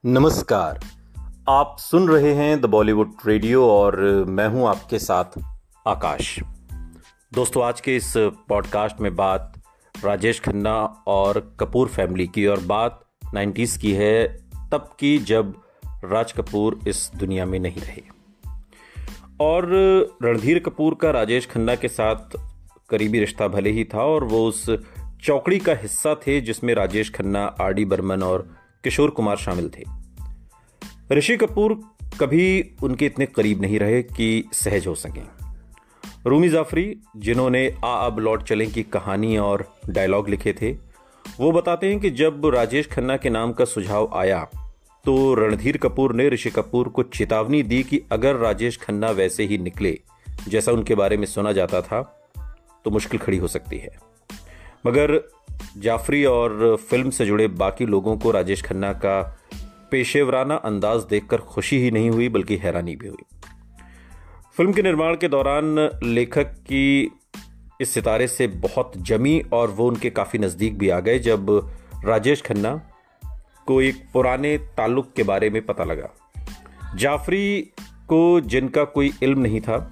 नमस्कार। आप सुन रहे हैं द बॉलीवुड रेडियो और मैं हूं आपके साथ आकाश। दोस्तों, आज के इस पॉडकास्ट में बात राजेश खन्ना और कपूर फैमिली की और बात 90s की है, तब की जब राज कपूर इस दुनिया में नहीं रहे। और रणधीर कपूर का राजेश खन्ना के साथ करीबी रिश्ता भले ही था और वो उस चौकड़ी का हिस्सा थे जिसमें राजेश खन्ना, आर.डी. बर्मन और किशोर कुमार शामिल थे। ऋषि कपूर कभी उनके इतने करीब नहीं रहे कि सहज हो सकें। रूमी जाफरी, जिन्होंने अब लौट चलें की कहानी और डायलॉग लिखे थे, वो बताते हैं कि जब राजेश खन्ना के नाम का सुझाव आया तो रणधीर कपूर ने ऋषि कपूर को चेतावनी दी कि अगर राजेश खन्ना वैसे ही निकले जैसा उनके बारे में सुना जाता था तो मुश्किल खड़ी हो सकती है। मगर जाफरी और फिल्म से जुड़े बाकी लोगों को राजेश खन्ना का पेशेवराना अंदाज देखकर खुशी ही नहीं हुई बल्कि हैरानी भी हुई। फिल्म के निर्माण के दौरान लेखक की इस सितारे से बहुत जमी और वो उनके काफ़ी नज़दीक भी आ गए जब राजेश खन्ना को एक पुराने ताल्लुक के बारे में पता लगा। जाफरी को, जिनका कोई इल्म नहीं था,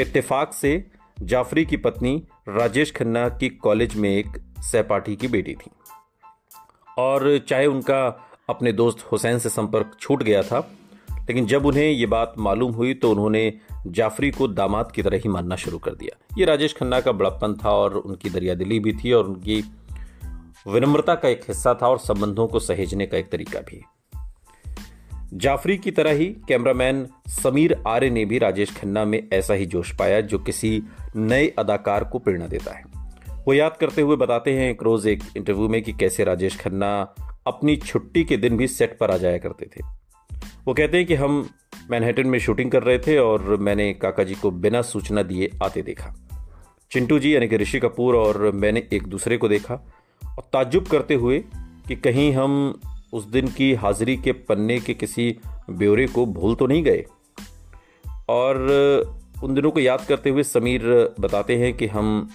इत्तेफाक से जाफरी की पत्नी राजेश खन्ना की कॉलेज में एक सहपाठी की बेटी थी और चाहे उनका अपने दोस्त हुसैन से संपर्क छूट गया था, लेकिन जब उन्हें ये बात मालूम हुई तो उन्होंने जाफरी को दामाद की तरह ही मानना शुरू कर दिया। ये राजेश खन्ना का बड़प्पन था और उनकी दरियादिली भी थी और उनकी विनम्रता का एक हिस्सा था और संबंधों को सहेजने का एक तरीका भी। जाफरी की तरह ही कैमरामैन समीर आर्य ने भी राजेश खन्ना में ऐसा ही जोश पाया जो किसी नए अदाकार को प्रेरणा देता है। वो याद करते हुए बताते हैं एक रोज एक इंटरव्यू में कि कैसे राजेश खन्ना अपनी छुट्टी के दिन भी सेट पर आ जाया करते थे। वो कहते हैं कि हम मैनहट्टन में शूटिंग कर रहे थे और मैंने काका जी को बिना सूचना दिए आते देखा। चिंटू जी यानी कि ऋषि कपूर और मैंने एक दूसरे को देखा और ताज्जुब करते हुए कि कहीं हम उस दिन की हाजिरी के पन्ने के किसी ब्यौरे को भूल तो नहीं गए। और उन दिनों को याद करते हुए समीर बताते हैं कि हम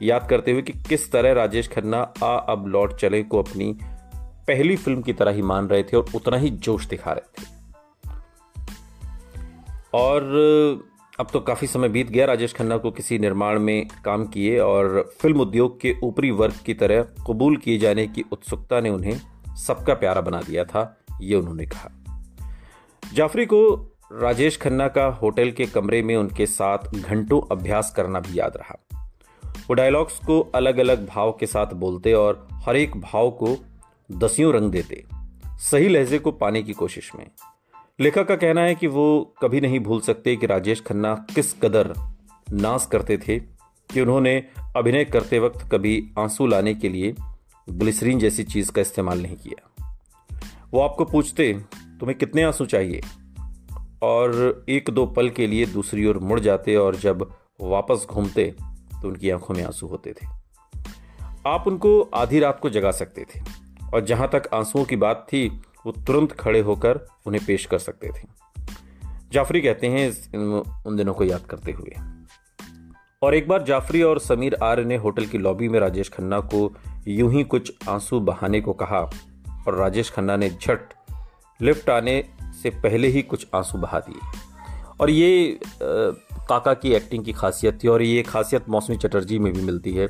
याद करते हुए कि किस तरह राजेश खन्ना अब लौट चले को अपनी पहली फिल्म की तरह ही मान रहे थे और उतना ही जोश दिखा रहे थे। और अब तो काफ़ी समय बीत गया राजेश खन्ना को किसी निर्माण में काम किए और फिल्म उद्योग के ऊपरी वर्ग की तरह कबूल किए जाने की उत्सुकता ने उन्हें सबका प्यारा बना दिया था, ये उन्होंने कहा। जाफरी को राजेश खन्ना का होटल के कमरे में उनके साथ घंटों अभ्यास करना भी याद रहा। वो डायलॉग्स को अलग अलग भाव के साथ बोलते और हर एक भाव को दसियों रंग देते, सही लहजे को पाने की कोशिश में। लेखक का कहना है कि वो कभी नहीं भूल सकते कि राजेश खन्ना किस कदर नाज करते थे कि उन्होंने अभिनय करते वक्त कभी आंसू लाने के लिए ग्लिसरीन जैसी चीज का इस्तेमाल नहीं किया। वो आपको पूछते तुम्हें कितने आंसू चाहिए और एक दो पल के लिए दूसरी ओर मुड़ जाते और जब वापस घूमते तो उनकी आंखों में आंसू होते थे। आप उनको आधी रात को जगा सकते थे और जहां तक आंसुओं की बात थी वो तुरंत खड़े होकर उन्हें पेश कर सकते थे, जाफरी कहते हैं उन दिनों को याद करते हुए। और एक बार जाफरी और समीर आर्य ने होटल की लॉबी में राजेश खन्ना को यूं ही कुछ आंसू बहाने को कहा और राजेश खन्ना ने झट लिफ्ट आने से पहले ही कुछ आंसू बहा दिए। और ये काका की एक्टिंग की खासियत थी और ये खासियत मौसमी चटर्जी में भी मिलती है।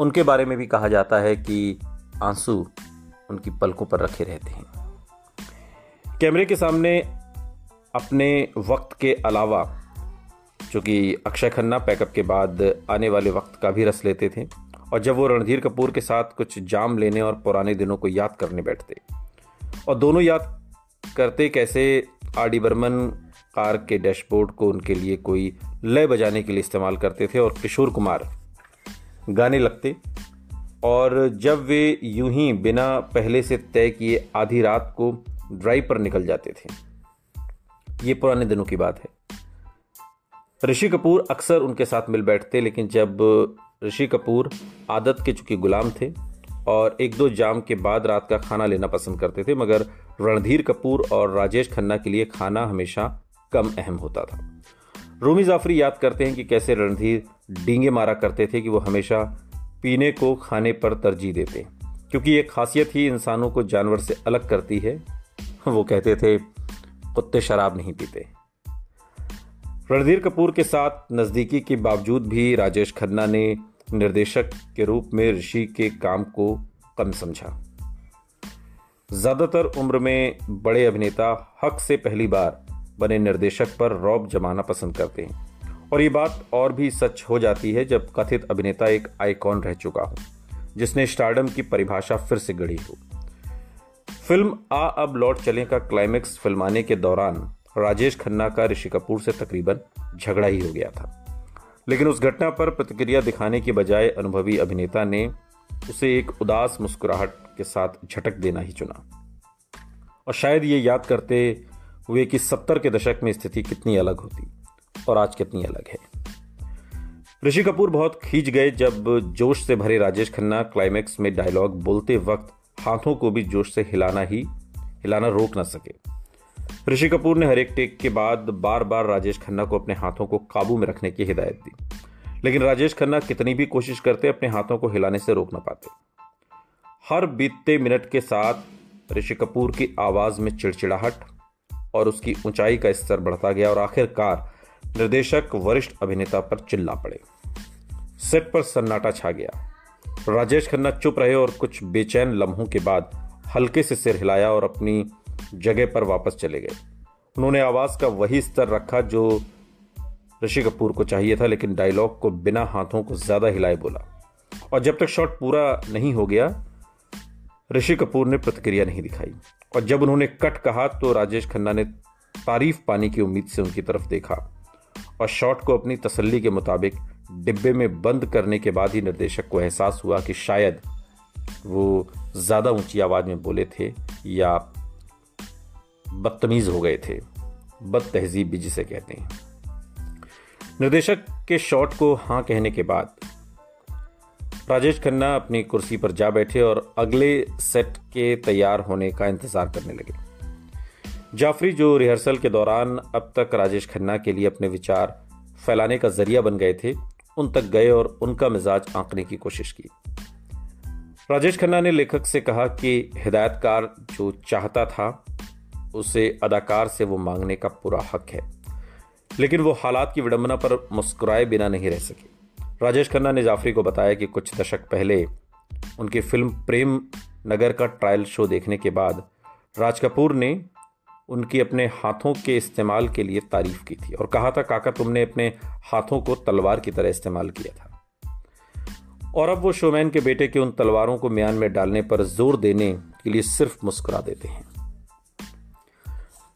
उनके बारे में भी कहा जाता है कि आंसू उनकी पलकों पर रखे रहते हैं। कैमरे के सामने अपने वक्त के अलावा, चूँकि अक्षय खन्ना पैकअप के बाद आने वाले वक्त का भी रस लेते थे और जब वो रणधीर कपूर के साथ कुछ जाम लेने और पुराने दिनों को याद करने बैठते और दोनों याद करते कैसे आर.डी. बर्मन कार के डैशबोर्ड को उनके लिए कोई लय बजाने के लिए इस्तेमाल करते थे और किशोर कुमार गाने लगते और जब वे यूं ही बिना पहले से तय किए आधी रात को ड्राइव पर निकल जाते थे। ये पुराने दिनों की बात है। ऋषि कपूर अक्सर उनके साथ मिल बैठते, लेकिन जब ऋषि कपूर आदत के चूंकि गुलाम थे और एक दो जाम के बाद रात का खाना लेना पसंद करते थे, मगर रणधीर कपूर और राजेश खन्ना के लिए खाना हमेशा कम अहम होता था। रूमी जाफरी याद करते हैं कि कैसे रणधीर डींगे मारा करते थे कि वो हमेशा पीने को खाने पर तरजीह देते, क्योंकि ये खासियत ही इंसानों को जानवर से अलग करती है। वो कहते थे, कुत्ते शराब नहीं पीते। रणधीर कपूर के साथ नज़दीकी के बावजूद भी राजेश खन्ना ने निर्देशक के रूप में ऋषि के काम को कम समझा। ज्यादातर उम्र में बड़े अभिनेता हक से पहली बार बने निर्देशक पर रौब जमाना पसंद करते हैं, और ये बात और भी सच हो जाती है जब कथित अभिनेता एक आइकॉन रह चुका हो, जिसने स्टारडम की परिभाषा फिर से गढ़ी हो। फिल्म आ अब लौट चलें का क्लाइमेक्स फिल्माने के दौरान राजेश खन्ना का ऋषि कपूर से तकरीबन झगड़ा ही हो गया था, लेकिन उस घटना पर प्रतिक्रिया दिखाने के बजाय अनुभवी अभिनेता ने उसे एक उदास मुस्कुराहट के साथ झटक देना ही चुना, और शायद ये याद करते हुए कि 70 के दशक में स्थिति कितनी अलग होती और आज कितनी अलग है। ऋषि कपूर बहुत खींच गए जब जोश से भरे राजेश खन्ना क्लाइमेक्स में डायलॉग बोलते वक्त हाथों को भी जोश से हिलाना रोक न सके। ऋषि कपूर ने हर एक टेक के बाद बार बार राजेश खन्ना को अपने हाथों को काबू में रखने की हिदायत दी, लेकिन राजेश खन्ना कितनी भी कोशिश करते अपने हाथों को हिलाने से रोक न पाते। हर बीतते मिनट के साथ ऋषि कपूर की आवाज में चिड़चिड़ाहट और उसकी ऊंचाई का स्तर बढ़ता गया, और आखिरकार निर्देशक वरिष्ठ अभिनेता पर चिल्ला पड़े। सेट पर सन्नाटा छा गया। राजेश खन्ना चुप रहे और कुछ बेचैन लम्हों के बाद हल्के से सिर हिलाया और अपनी जगह पर वापस चले गए। उन्होंने आवाज का वही स्तर रखा जो ऋषि कपूर को चाहिए था, लेकिन डायलॉग को बिना हाथों को ज्यादा हिलाए बोला, और जब तक शॉट पूरा नहीं हो गया ऋषि कपूर ने प्रतिक्रिया नहीं दिखाई, और जब उन्होंने कट कहा तो राजेश खन्ना ने तारीफ पाने की उम्मीद से उनकी तरफ देखा, और शॉट को अपनी तसल्ली के मुताबिक डिब्बे में बंद करने के बाद ही निर्देशक को एहसास हुआ कि शायद वो ज्यादा ऊंची आवाज में बोले थे या बदतमीज हो गए थे। बदतहजीब भी जिसे कहते हैं। निर्देशक के शॉट को हां कहने के बाद राजेश खन्ना अपनी कुर्सी पर जा बैठे और अगले सेट के तैयार होने का इंतजार करने लगे। जाफरी, जो रिहर्सल के दौरान अब तक राजेश खन्ना के लिए अपने विचार फैलाने का जरिया बन गए थे, उन तक गए और उनका मिजाज आंकने की कोशिश की। राजेश खन्ना ने लेखक से कहा कि हिदायतकार जो चाहता था उसे अदाकार से वो मांगने का पूरा हक है, लेकिन वो हालात की विडंबना पर मुस्कुराए बिना नहीं रह सके। राजेश खन्ना ने जाफरी को बताया कि कुछ दशक पहले उनकी फिल्म प्रेम नगर का ट्रायल शो देखने के बाद राज कपूर ने उनकी अपने हाथों के इस्तेमाल के लिए तारीफ की थी और कहा था, काका तुमने अपने हाथों को तलवार की तरह इस्तेमाल किया था। और अब वो शोमैन के बेटे के उन तलवारों को म्यान में डालने पर जोर देने के लिए सिर्फ मुस्कुरा देते हैं।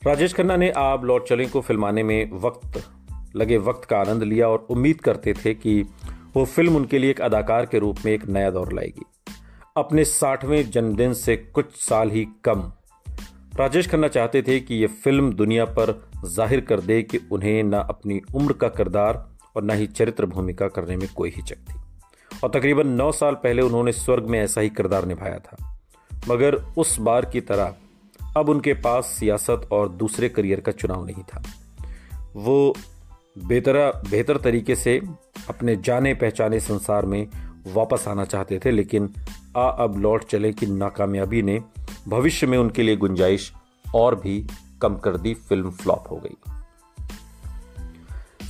राजेश खन्ना ने आप लौट चलें को फिल्माने में वक्त का आनंद लिया और उम्मीद करते थे कि वो फिल्म उनके लिए एक अदाकार के रूप में एक नया दौर लाएगी। अपने 60वें जन्मदिन से कुछ साल ही कम राजेश खन्ना चाहते थे कि ये फिल्म दुनिया पर जाहिर कर दे कि उन्हें न अपनी उम्र का किरदार और न ही चरित्र भूमिका करने में कोई हिचक थी, और तकरीबन 9 साल पहले उन्होंने स्वर्ग में ऐसा ही किरदार निभाया था। मगर उस बार की तरह अब उनके पास सियासत और दूसरे करियर का चुनाव नहीं था। वो बेहतर तरीके से अपने जाने पहचाने संसार में वापस आना चाहते थे, लेकिन अब लौट चले की नाकामयाबी ने भविष्य में उनके लिए गुंजाइश और भी कम कर दी। फिल्म फ्लॉप हो गई।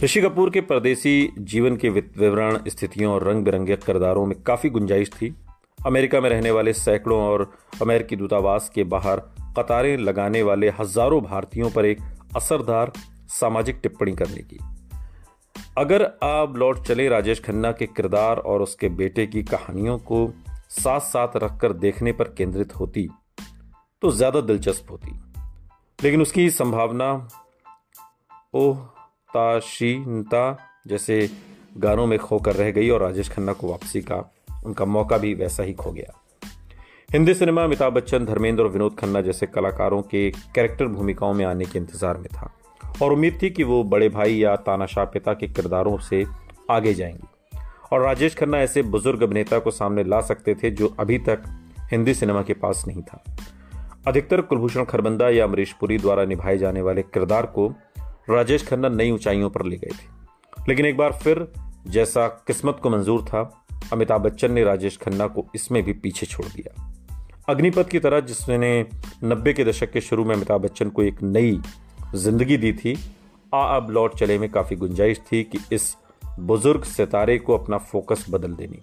ऋषि कपूर के परदेसी जीवन के विवरण, स्थितियों और रंग बिरंगे किरदारों में काफी गुंजाइश थी। अमेरिका में रहने वाले सैकड़ों और अमेरिकी दूतावास के बाहर कतारें लगाने वाले हजारों भारतीयों पर एक असरदार सामाजिक टिप्पणी करने की। अगर आप लौट चले राजेश खन्ना के किरदार और उसके बेटे की कहानियों को साथ साथ रखकर देखने पर केंद्रित होती तो ज्यादा दिलचस्प होती, लेकिन उसकी संभावना ताशीनता जैसे गानों में खोकर रह गई और राजेश खन्ना को वापसी का उनका मौका भी वैसा ही खो गया। हिंदी सिनेमा अमिताभ बच्चन, धर्मेंद्र और विनोद खन्ना जैसे कलाकारों के कैरेक्टर भूमिकाओं में आने के इंतजार में था और उम्मीद थी कि वो बड़े भाई या तानाशाह पिता के किरदारों से आगे जाएंगे, और राजेश खन्ना ऐसे बुजुर्ग अभिनेता को सामने ला सकते थे जो अभी तक हिंदी सिनेमा के पास नहीं था। अधिकतर कुलभूषण खरबंदा या अमरीश पुरी द्वारा निभाए जाने वाले किरदार को राजेश खन्ना नई ऊंचाइयों पर ले गए थे, लेकिन एक बार फिर जैसा किस्मत को मंजूर था, अमिताभ बच्चन ने राजेश खन्ना को इसमें भी पीछे छोड़ दिया। अग्निपथ की तरह जिसने 90 के दशक के शुरू में अमिताभ बच्चन को एक नई जिंदगी दी थी, आ अब लौट चले में काफ़ी गुंजाइश थी कि इस बुजुर्ग सितारे को अपना फोकस बदल देनी।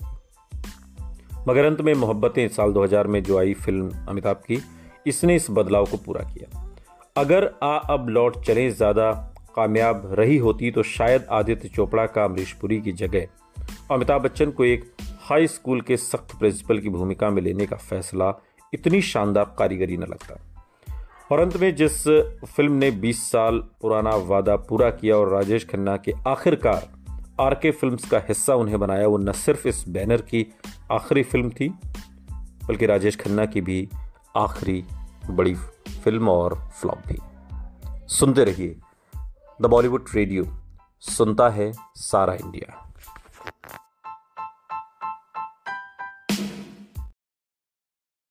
मगर अंत में मोहब्बतें साल 2000 में जो आई फिल्म अमिताभ की, इसने इस बदलाव को पूरा किया। अगर आ अब लौट चले ज़्यादा कामयाब रही होती तो शायद आदित्य चोपड़ा का अमरीश पुरी की जगह अमिताभ बच्चन को एक हाई स्कूल के सख्त प्रिंसिपल की भूमिका में लेने का फैसला इतनी शानदार कारीगरी न लगता। और अंत में जिस फिल्म ने 20 साल पुराना वादा पूरा किया और राजेश खन्ना के आखिरकार आरके फिल्म्स का हिस्सा उन्हें बनाया, वो न सिर्फ इस बैनर की आखिरी फिल्म थी बल्कि राजेश खन्ना की भी आखिरी बड़ी फिल्म और फ्लॉप भी। सुनते रहिए द बॉलीवुड रेडियो, सुनता है सारा इंडिया।